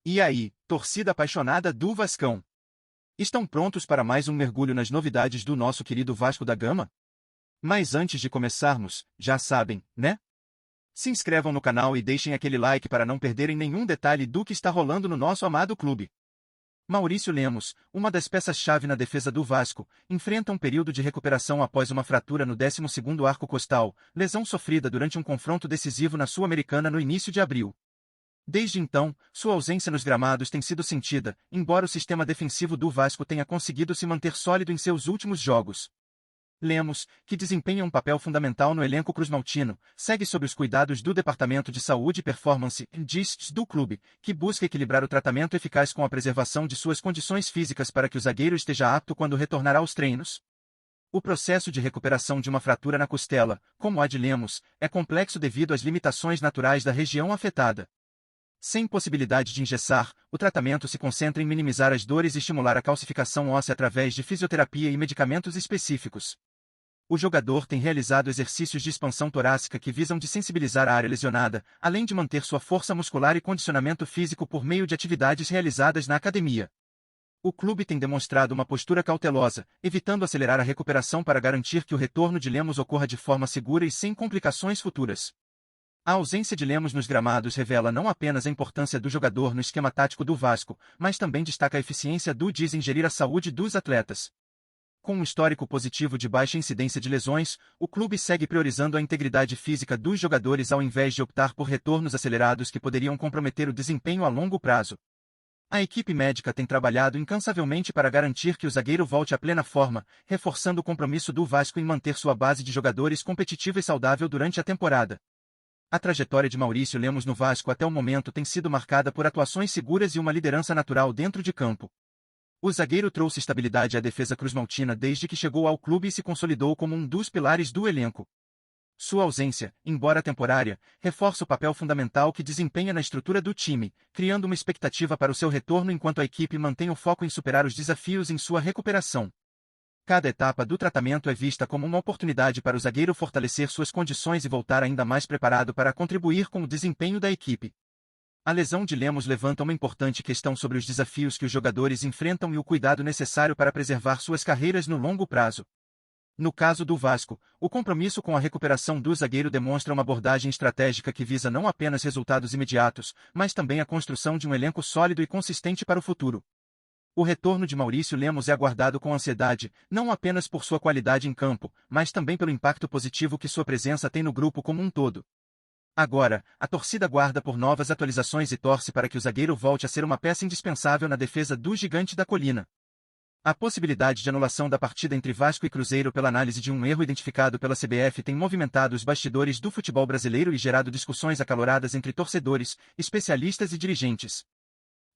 E aí, torcida apaixonada do Vascão? Estão prontos para mais um mergulho nas novidades do nosso querido Vasco da Gama? Mas antes de começarmos, já sabem, né? Se inscrevam no canal e deixem aquele like para não perderem nenhum detalhe do que está rolando no nosso amado clube. Maurício Lemos, uma das peças-chave na defesa do Vasco, enfrenta um período de recuperação após uma fratura no 12º arco costal, lesão sofrida durante um confronto decisivo na Sul-Americana no início de abril. Desde então, sua ausência nos gramados tem sido sentida, embora o sistema defensivo do Vasco tenha conseguido se manter sólido em seus últimos jogos. Lemos, que desempenha um papel fundamental no elenco cruzmaltino, segue sob os cuidados do Departamento de Saúde e Performance (DISPS) do clube, que busca equilibrar o tratamento eficaz com a preservação de suas condições físicas para que o zagueiro esteja apto quando retornar aos treinos. O processo de recuperação de uma fratura na costela, como a de Lemos, é complexo devido às limitações naturais da região afetada. Sem possibilidade de engessar, o tratamento se concentra em minimizar as dores e estimular a calcificação óssea através de fisioterapia e medicamentos específicos. O jogador tem realizado exercícios de expansão torácica que visam desensibilizar a área lesionada, além de manter sua força muscular e condicionamento físico por meio de atividades realizadas na academia. O clube tem demonstrado uma postura cautelosa, evitando acelerar a recuperação para garantir que o retorno de Lemos ocorra de forma segura e sem complicações futuras. A ausência de Lemos nos gramados revela não apenas a importância do jogador no esquema tático do Vasco, mas também destaca a eficiência do DIS em gerir a saúde dos atletas. Com um histórico positivo de baixa incidência de lesões, o clube segue priorizando a integridade física dos jogadores ao invés de optar por retornos acelerados que poderiam comprometer o desempenho a longo prazo. A equipe médica tem trabalhado incansavelmente para garantir que o zagueiro volte à plena forma, reforçando o compromisso do Vasco em manter sua base de jogadores competitiva e saudável durante a temporada. A trajetória de Maurício Lemos no Vasco até o momento tem sido marcada por atuações seguras e uma liderança natural dentro de campo. O zagueiro trouxe estabilidade à defesa cruzmaltina desde que chegou ao clube e se consolidou como um dos pilares do elenco. Sua ausência, embora temporária, reforça o papel fundamental que desempenha na estrutura do time, criando uma expectativa para o seu retorno enquanto a equipe mantém o foco em superar os desafios em sua recuperação. Cada etapa do tratamento é vista como uma oportunidade para o zagueiro fortalecer suas condições e voltar ainda mais preparado para contribuir com o desempenho da equipe. A lesão de Lemos levanta uma importante questão sobre os desafios que os jogadores enfrentam e o cuidado necessário para preservar suas carreiras no longo prazo. No caso do Vasco, o compromisso com a recuperação do zagueiro demonstra uma abordagem estratégica que visa não apenas resultados imediatos, mas também a construção de um elenco sólido e consistente para o futuro. O retorno de Maurício Lemos é aguardado com ansiedade, não apenas por sua qualidade em campo, mas também pelo impacto positivo que sua presença tem no grupo como um todo. Agora, a torcida aguarda por novas atualizações e torce para que o zagueiro volte a ser uma peça indispensável na defesa do Gigante da Colina. A possibilidade de anulação da partida entre Vasco e Cruzeiro pela análise de um erro identificado pela CBF tem movimentado os bastidores do futebol brasileiro e gerado discussões acaloradas entre torcedores, especialistas e dirigentes.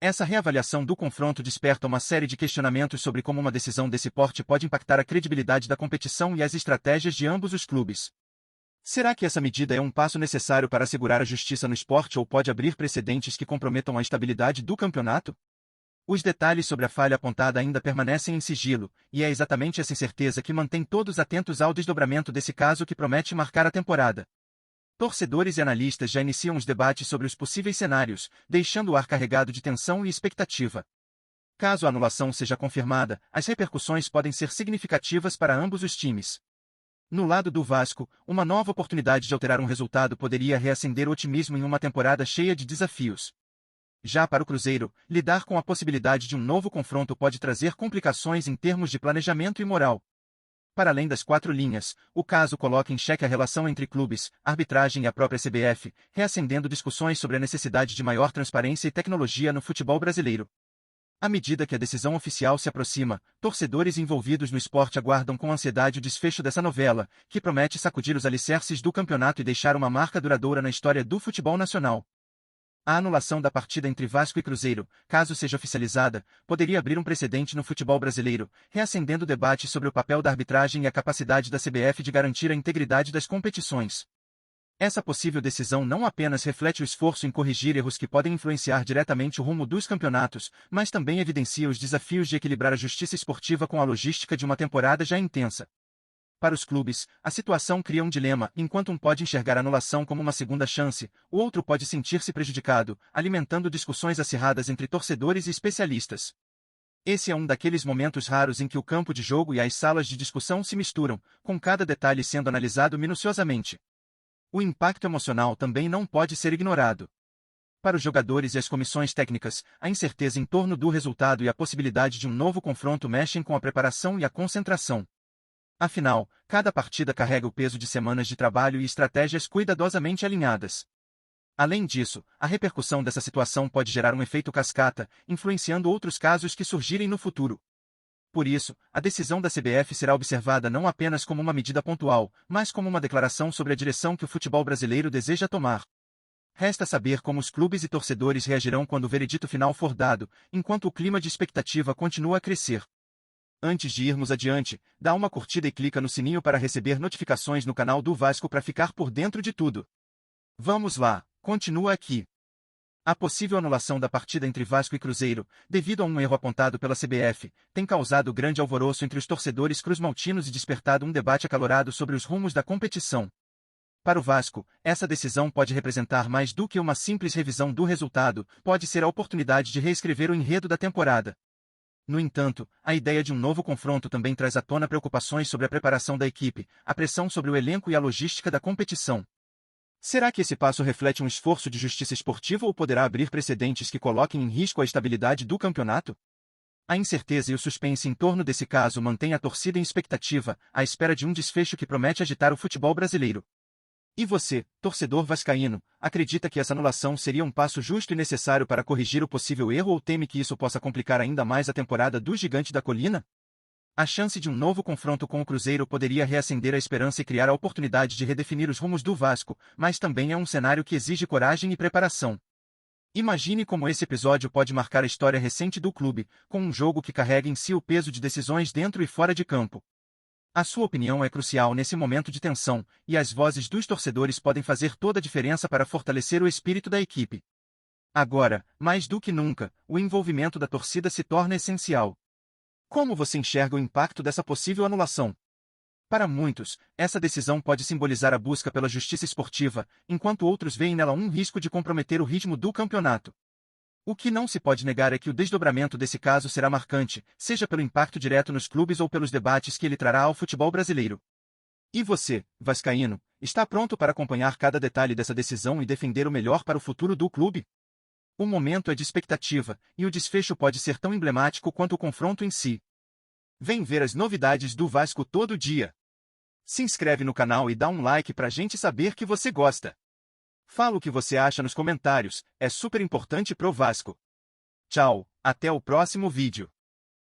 Essa reavaliação do confronto desperta uma série de questionamentos sobre como uma decisão desse porte pode impactar a credibilidade da competição e as estratégias de ambos os clubes. Será que essa medida é um passo necessário para assegurar a justiça no esporte ou pode abrir precedentes que comprometam a estabilidade do campeonato? Os detalhes sobre a falha apontada ainda permanecem em sigilo, e é exatamente essa incerteza que mantém todos atentos ao desdobramento desse caso que promete marcar a temporada. Torcedores e analistas já iniciam os debates sobre os possíveis cenários, deixando o ar carregado de tensão e expectativa. Caso a anulação seja confirmada, as repercussões podem ser significativas para ambos os times. No lado do Vasco, uma nova oportunidade de alterar um resultado poderia reacender o otimismo em uma temporada cheia de desafios. Já para o Cruzeiro, lidar com a possibilidade de um novo confronto pode trazer complicações em termos de planejamento e moral. Para além das quatro linhas, o caso coloca em xeque a relação entre clubes, arbitragem e a própria CBF, reacendendo discussões sobre a necessidade de maior transparência e tecnologia no futebol brasileiro. À medida que a decisão oficial se aproxima, torcedores envolvidos no esporte aguardam com ansiedade o desfecho dessa novela, que promete sacudir os alicerces do campeonato e deixar uma marca duradoura na história do futebol nacional. A anulação da partida entre Vasco e Cruzeiro, caso seja oficializada, poderia abrir um precedente no futebol brasileiro, reacendendo o debate sobre o papel da arbitragem e a capacidade da CBF de garantir a integridade das competições. Essa possível decisão não apenas reflete o esforço em corrigir erros que podem influenciar diretamente o rumo dos campeonatos, mas também evidencia os desafios de equilibrar a justiça esportiva com a logística de uma temporada já intensa. Para os clubes, a situação cria um dilema, enquanto um pode enxergar a anulação como uma segunda chance, o outro pode sentir-se prejudicado, alimentando discussões acirradas entre torcedores e especialistas. Esse é um daqueles momentos raros em que o campo de jogo e as salas de discussão se misturam, com cada detalhe sendo analisado minuciosamente. O impacto emocional também não pode ser ignorado. Para os jogadores e as comissões técnicas, a incerteza em torno do resultado e a possibilidade de um novo confronto mexem com a preparação e a concentração. Afinal, cada partida carrega o peso de semanas de trabalho e estratégias cuidadosamente alinhadas. Além disso, a repercussão dessa situação pode gerar um efeito cascata, influenciando outros casos que surgirem no futuro. Por isso, a decisão da CBF será observada não apenas como uma medida pontual, mas como uma declaração sobre a direção que o futebol brasileiro deseja tomar. Resta saber como os clubes e torcedores reagirão quando o veredito final for dado, enquanto o clima de expectativa continua a crescer. Antes de irmos adiante, dá uma curtida e clica no sininho para receber notificações no canal do Vasco para ficar por dentro de tudo. Vamos lá, continua aqui. A possível anulação da partida entre Vasco e Cruzeiro, devido a um erro apontado pela CBF, tem causado grande alvoroço entre os torcedores cruzmaltinos e despertado um debate acalorado sobre os rumos da competição. Para o Vasco, essa decisão pode representar mais do que uma simples revisão do resultado, pode ser a oportunidade de reescrever o enredo da temporada. No entanto, a ideia de um novo confronto também traz à tona preocupações sobre a preparação da equipe, a pressão sobre o elenco e a logística da competição. Será que esse passo reflete um esforço de justiça esportiva ou poderá abrir precedentes que coloquem em risco a estabilidade do campeonato? A incerteza e o suspense em torno desse caso mantêm a torcida em expectativa, à espera de um desfecho que promete agitar o futebol brasileiro. E você, torcedor vascaíno, acredita que essa anulação seria um passo justo e necessário para corrigir o possível erro ou teme que isso possa complicar ainda mais a temporada do Gigante da Colina? A chance de um novo confronto com o Cruzeiro poderia reacender a esperança e criar a oportunidade de redefinir os rumos do Vasco, mas também é um cenário que exige coragem e preparação. Imagine como esse episódio pode marcar a história recente do clube, com um jogo que carrega em si o peso de decisões dentro e fora de campo. A sua opinião é crucial nesse momento de tensão, e as vozes dos torcedores podem fazer toda a diferença para fortalecer o espírito da equipe. Agora, mais do que nunca, o envolvimento da torcida se torna essencial. Como você enxerga o impacto dessa possível anulação? Para muitos, essa decisão pode simbolizar a busca pela justiça esportiva, enquanto outros veem nela um risco de comprometer o ritmo do campeonato. O que não se pode negar é que o desdobramento desse caso será marcante, seja pelo impacto direto nos clubes ou pelos debates que ele trará ao futebol brasileiro. E você, vascaíno, está pronto para acompanhar cada detalhe dessa decisão e defender o melhor para o futuro do clube? O momento é de expectativa, e o desfecho pode ser tão emblemático quanto o confronto em si. Vem ver as novidades do Vasco todo dia. Se inscreve no canal e dá um like pra gente saber que você gosta. Fala o que você acha nos comentários, é super importante pro Vasco. Tchau, até o próximo vídeo.